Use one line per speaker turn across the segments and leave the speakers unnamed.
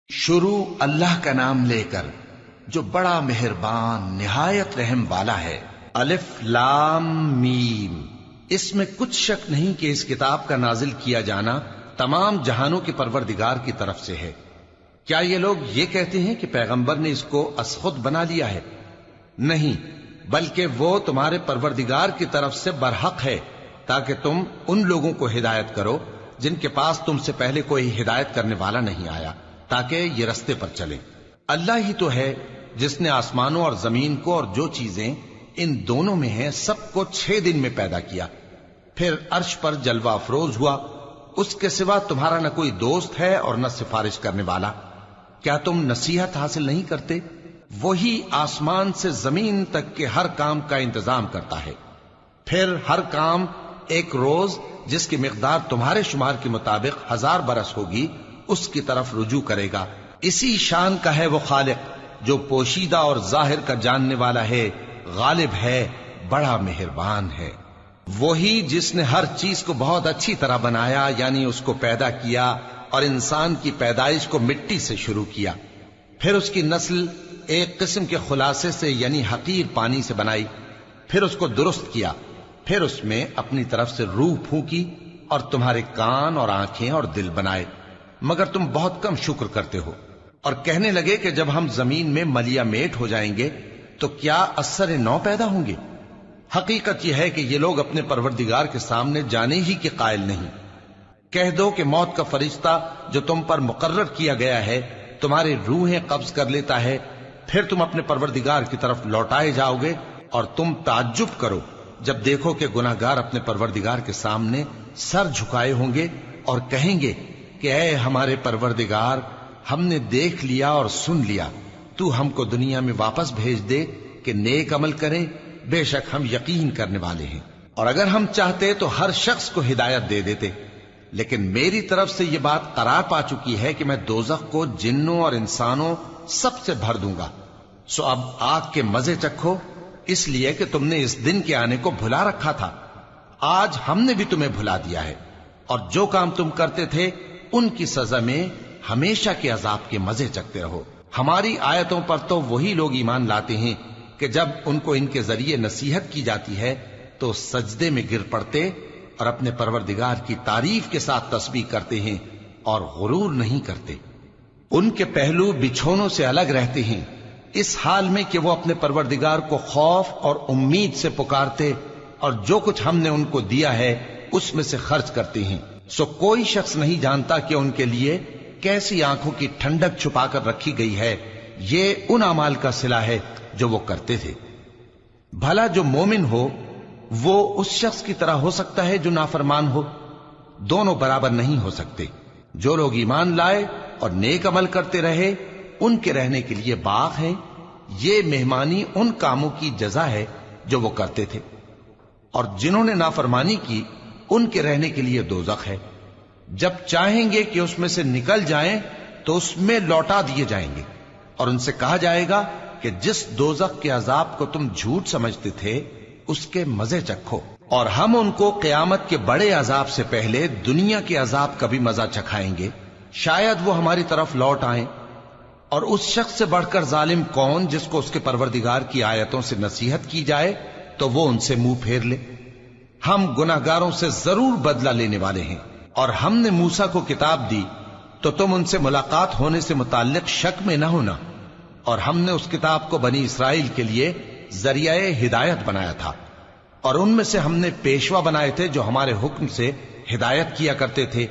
شروع اللہ کا نام لے کر جو بڑا مہربان نہایت رحم والا ہے۔ الف لام میم۔ اس میں کچھ شک نہیں کہ اس کتاب کا نازل کیا جانا تمام جہانوں کے پروردگار کی طرف سے ہے۔ کیا یہ لوگ یہ کہتے ہیں کہ پیغمبر نے اس کو از خود بنا لیا ہے؟ نہیں، بلکہ وہ تمہارے پروردگار کی طرف سے برحق ہے، تاکہ تم ان لوگوں کو ہدایت کرو جن کے پاس تم سے پہلے کوئی ہدایت کرنے والا نہیں آیا، تاکہ یہ رستے پر چلیں۔ اللہ ہی تو ہے جس نے آسمانوں اور زمین کو اور جو چیزیں ان دونوں میں ہیں سب کو 6 دن میں پیدا کیا، پھر عرش پر جلوہ افروز ہوا۔ اس کے سوا تمہارا نہ کوئی دوست ہے اور نہ سفارش کرنے والا۔ کیا تم نصیحت حاصل نہیں کرتے؟ وہی آسمان سے زمین تک کے ہر کام کا انتظام کرتا ہے، پھر ہر کام ایک روز جس کی مقدار تمہارے شمار کے مطابق 1000 برس ہوگی اس کی طرف رجوع کرے گا۔ اسی شان کا ہے وہ خالق جو پوشیدہ اور ظاہر کا جاننے والا ہے، غالب ہے، بڑا مہربان ہے۔ وہی جس نے ہر چیز کو بہت اچھی طرح بنایا، یعنی اس کو پیدا کیا اور انسان کی پیدائش کو مٹی سے شروع کیا، پھر اس کی نسل ایک قسم کے خلاصے سے یعنی حقیر پانی سے بنائی، پھر اس کو درست کیا، پھر اس میں اپنی طرف سے روح پھونکی اور تمہارے کان اور آنکھیں اور دل بنائے، مگر تم بہت کم شکر کرتے ہو۔ اور کہنے لگے کہ جب ہم زمین میں ملیا میٹ ہو جائیں گے تو کیا اثر نو پیدا ہوں گے؟ حقیقت یہ ہے کہ یہ لوگ اپنے پروردگار کے سامنے جانے ہی کے قائل نہیں۔ کہہ دو کہ موت کا فرشتہ جو تم پر مقرر کیا گیا ہے تمہاری روحیں قبض کر لیتا ہے، پھر تم اپنے پروردگار کی طرف لوٹائے جاؤ گے، اور تم تعجب کرو جب دیکھو کہ گناہگار اپنے پروردگار کے سامنے سر جھکائے ہوں گے اور کہیں گے کہ اے ہمارے پروردگار، ہم نے دیکھ لیا اور سن لیا، تو ہم کو دنیا میں واپس بھیج دے کہ نیک عمل کریں، بے شک ہم یقین کرنے والے ہیں۔ اور اگر ہم چاہتے تو ہر شخص کو ہدایت دے دیتے، لیکن میری طرف سے یہ بات قرار پا چکی ہے کہ میں دوزخ کو جنوں اور انسانوں سب سے بھر دوں گا۔ سو اب آگ کے مزے چکھو، اس لیے کہ تم نے اس دن کے آنے کو بھلا رکھا تھا۔ آج ہم نے بھی تمہیں بھلا دیا ہے، اور جو کام تم کرتے تھے ان کی سزا میں ہمیشہ کے عذاب کے مزے چکتے رہو۔ ہماری آیتوں پر تو وہی لوگ ایمان لاتے ہیں کہ جب ان کو ان کے ذریعے نصیحت کی جاتی ہے تو سجدے میں گر پڑتے اور اپنے پروردگار کی تعریف کے ساتھ تسبیح کرتے ہیں اور غرور نہیں کرتے۔ ان کے پہلو بچھونوں سے الگ رہتے ہیں، اس حال میں کہ وہ اپنے پروردگار کو خوف اور امید سے پکارتے اور جو کچھ ہم نے ان کو دیا ہے اس میں سے خرچ کرتے ہیں۔ سو کوئی شخص نہیں جانتا کہ ان کے لیے کیسی آنکھوں کی ٹھنڈک چھپا کر رکھی گئی ہے، یہ ان اعمال کا صلہ ہے جو وہ کرتے تھے۔ بھلا جو مومن ہو وہ اس شخص کی طرح ہو سکتا ہے جو نافرمان ہو؟ دونوں برابر نہیں ہو سکتے۔ جو لوگ ایمان لائے اور نیک عمل کرتے رہے ان کے رہنے کے لیے باغ ہیں، یہ مہمانی ان کاموں کی جزا ہے جو وہ کرتے تھے، اور جنہوں نے نافرمانی کی ان کے رہنے کے لیے دوزخ ہے۔ جب چاہیں گے کہ اس میں سے نکل جائیں تو اس میں لوٹا دیے جائیں گے، اور ان سے کہا جائے گا کہ جس دوزخ کے عذاب کو تم جھوٹ سمجھتے تھے اس کے مزے چکھو، اور ہم ان کو قیامت کے بڑے عذاب سے پہلے دنیا کے عذاب کا بھی مزہ چکھائیں گے، شاید وہ ہماری طرف لوٹ آئیں۔ اور اس شخص سے بڑھ کر ظالم کون جس کو اس کے پروردگار کی آیتوں سے نصیحت کی جائے تو وہ ان سے منہ پھیر لے۔ ہم گناہگاروں سے ضرور بدلہ لینے والے ہیں، اور ہم نے موسیٰ کو کتاب دی تو تم ان سے ملاقات ہونے سے متعلق شک میں نہ ہونا، اور ہم نے اس کتاب کو بنی اسرائیل کے لیے ذریعہ ہدایت بنایا تھا، اور ان میں سے ہم نے پیشوا بنائے تھے جو ہمارے حکم سے ہدایت کیا کرتے تھے،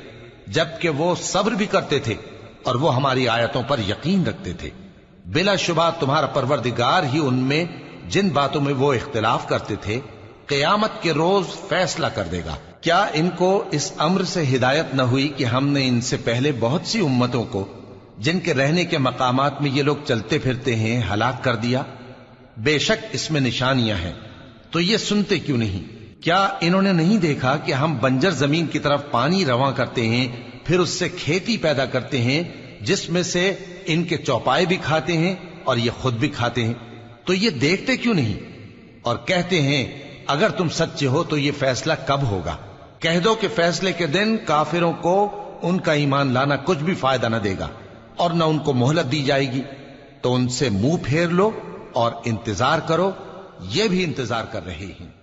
جبکہ وہ صبر بھی کرتے تھے اور وہ ہماری آیتوں پر یقین رکھتے تھے۔ بلا شبہ تمہارا پروردگار ہی ان میں جن باتوں میں وہ اختلاف کرتے تھے قیامت کے روز فیصلہ کر دے گا۔ کیا ان کو اس امر سے ہدایت نہ ہوئی کہ ہم نے ان سے پہلے بہت سی امتوں کو جن کے رہنے کے مقامات میں یہ لوگ چلتے پھرتے ہیں ہلاک کر دیا؟ بے شک اس میں نشانیاں ہیں، تو یہ سنتے کیوں نہیں؟ کیا انہوں نے نہیں دیکھا کہ ہم بنجر زمین کی طرف پانی رواں کرتے ہیں، پھر اس سے کھیتی پیدا کرتے ہیں جس میں سے ان کے چوپائے بھی کھاتے ہیں اور یہ خود بھی کھاتے ہیں؟ تو یہ دیکھتے کیوں نہیں؟ اور کہتے ہیں اگر تم سچے ہو تو یہ فیصلہ کب ہوگا؟ کہہ دو کہ فیصلے کے دن کافروں کو ان کا ایمان لانا کچھ بھی فائدہ نہ دے گا، اور نہ ان کو مہلت دی جائے گی، تو ان سے منہ پھیر لو اور انتظار کرو، یہ بھی انتظار کر رہے ہیں۔